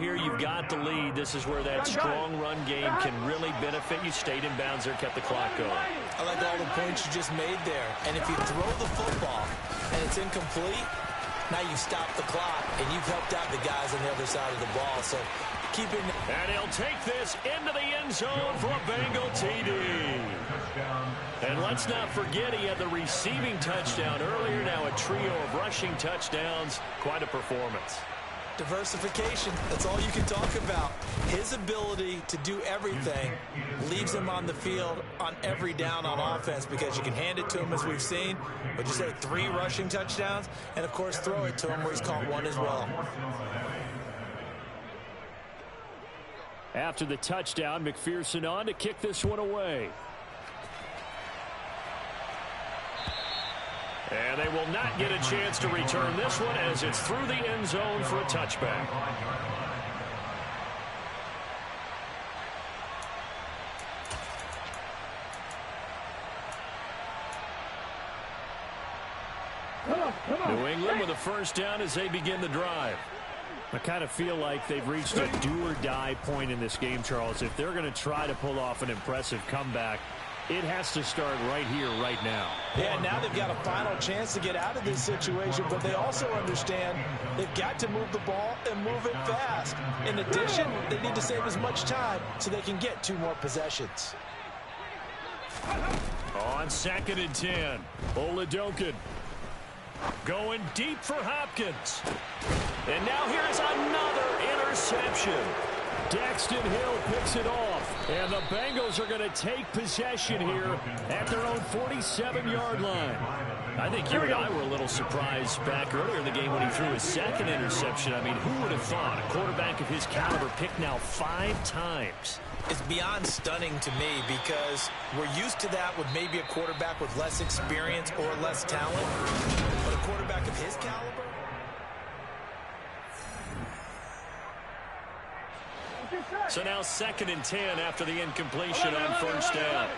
here, you've got the lead. This is where that strong run game can really benefit you. Stayed in bounds there, kept the clock going. I like all the points you just made there. And if you throw the football and it's incomplete, now you've stopped the clock and you've helped out the guys on the other side of the ball. So keep it. And he'll take this into the end zone for a Bengal TD. And let's not forget he had the receiving touchdown earlier. Now a trio of rushing touchdowns. Quite a performance. Diversification, that's all you can talk about. His ability to do everything leaves him on the field on every down on offense because you can hand it to him as we've seen. But you say 3 rushing touchdowns and, of course, throw it to him where he's caught 1 as well. After the touchdown, McPherson on to kick this one away. And they will not get a chance to return this one as it's through the end zone for a touchback. New England with a first down as they begin the drive. I kind of feel like they've reached a do-or-die point in this game, Charles. If they're going to try to pull off an impressive comeback, it has to start right here, right now. Yeah, now they've got a final chance to get out of this situation, but they also understand they've got to move the ball and move it fast. In addition, they need to save as much time so they can get 2 more possessions. On 2nd and 10, Oladokin going deep for Hopkins. And now here's another interception. Daxton Hill picks it off, and the Bengals are going to take possession here at their own 47-yard line. I think you and I were a little surprised back earlier in the game when he threw his 2nd interception. I mean, who would have thought a quarterback of his caliber picked now 5 times? It's beyond stunning to me because we're used to that with maybe a quarterback with less experience or less talent, but a quarterback of his caliber? So now 2nd and 10 after the incompletion on first down.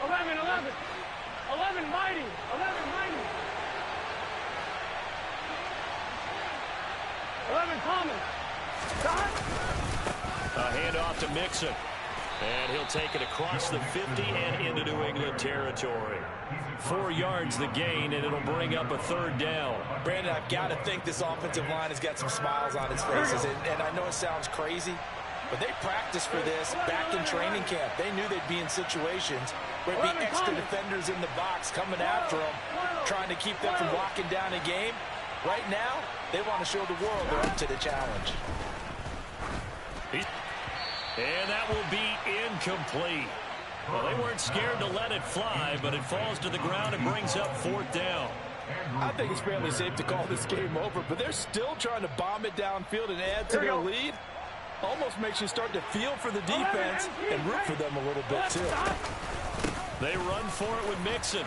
11 mighty. 11 Thomas. A handoff to Mixon. And he'll take it across the 50 and into New England territory. 4 yards the gain, and it'll bring up a 3rd down. Brandon, I've got to think this offensive line has got some smiles on its faces. And I know it sounds crazy, but they practiced for this back in training camp. They knew they'd be in situations where there'd be extra defenders in the box coming after them, trying to keep them from locking down a game. Right now, they want to show the world they're up to the challenge. And that will be incomplete. Well, they weren't scared to let it fly, but it falls to the ground and brings up 4th down. I think it's fairly safe to call this game over, but they're still trying to bomb it downfield and add to their lead. Almost makes you start to feel for the defense and root for them a little bit, too. They run for it with Mixon.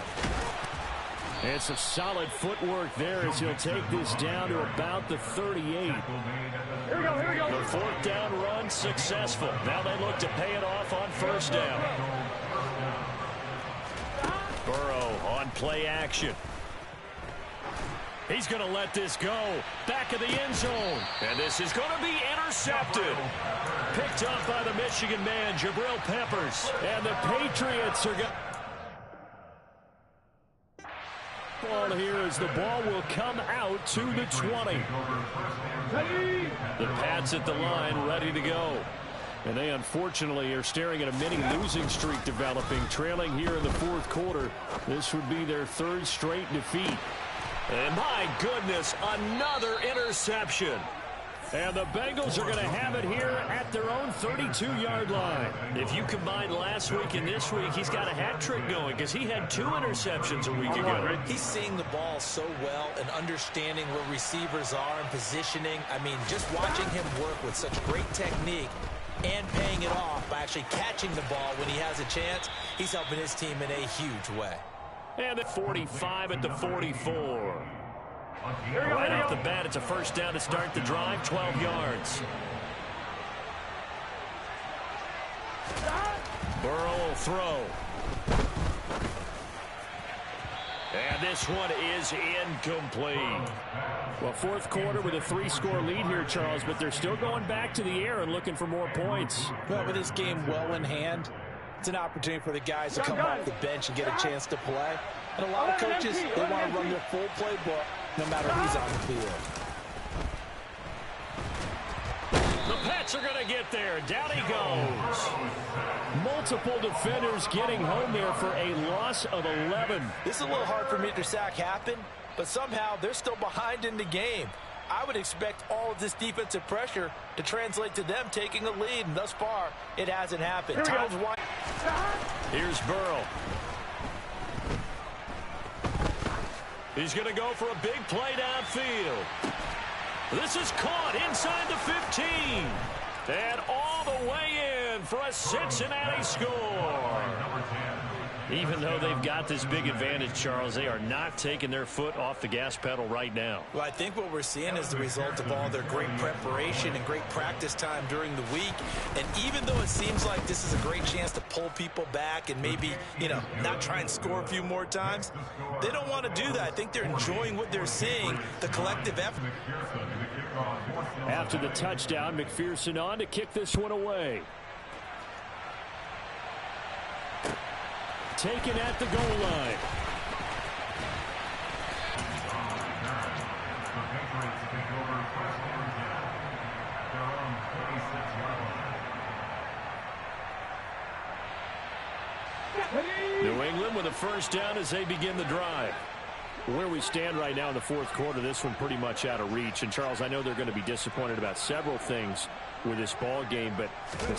And some solid footwork there as he'll take this down to about the 38. Here we go. The 4th down run successful. Now they look to pay it off on first down. Burrow on play action. He's going to let this go. Back of the end zone. And this is going to be intercepted. Picked up by the Michigan man, Jabril Peppers. And the Patriots are going ball here as the ball will come out to the 20. The Pats at the line ready to go. And they unfortunately are staring at a mini losing streak developing, trailing here in the 4th quarter. This would be their 3rd straight defeat. And my goodness, another interception. And the Bengals are going to have it here at their own 32-yard line. If you combine last week and this week, he's got a hat trick going because he had 2 interceptions a week ago. He's seeing the ball so well and understanding where receivers are and positioning. I mean, just watching him work with such great technique and paying it off by actually catching the ball when he has a chance, he's helping his team in a huge way. And at 45 at the 44. Right off the bat, it's a first down to start the drive, 12 yards. Burrow will throw. And this one is incomplete. Well, fourth quarter with a 3-score lead here, Charles, but they're still going back to the air and looking for more points. Well, with this game well in hand, it's an opportunity for the guys to come off the bench and get a chance to play. And a lot of coaches, they want to run their full playbook no matter who's on the field. The Pats are going to get there. Down he goes. Multiple defenders getting home there for a loss of 11. This is a little hard for me to sack happen, but somehow they're still behind in the game. I would expect all of this defensive pressure to translate to them taking a lead, and thus far, it hasn't happened. Here's Burrow. He's going to go for a big play downfield. This is caught inside the 15. And all the way in for a Cincinnati score. Even though they've got this big advantage, Charles, they are not taking their foot off the gas pedal right now. Well, I think what we're seeing is the result of all their great preparation and great practice time during the week. And even though it seems like this is a great chance to pull people back and maybe, not try and score a few more times, they don't want to do that. I think they're enjoying what they're seeing, the collective effort. After the touchdown, McPherson on to kick this one away. Taken at the goal line. New England with a first down as they begin the drive. Where we stand right now in the fourth quarter, this one pretty much out of reach. And, Charles, I know they're going to be disappointed about several things with this ball game, but the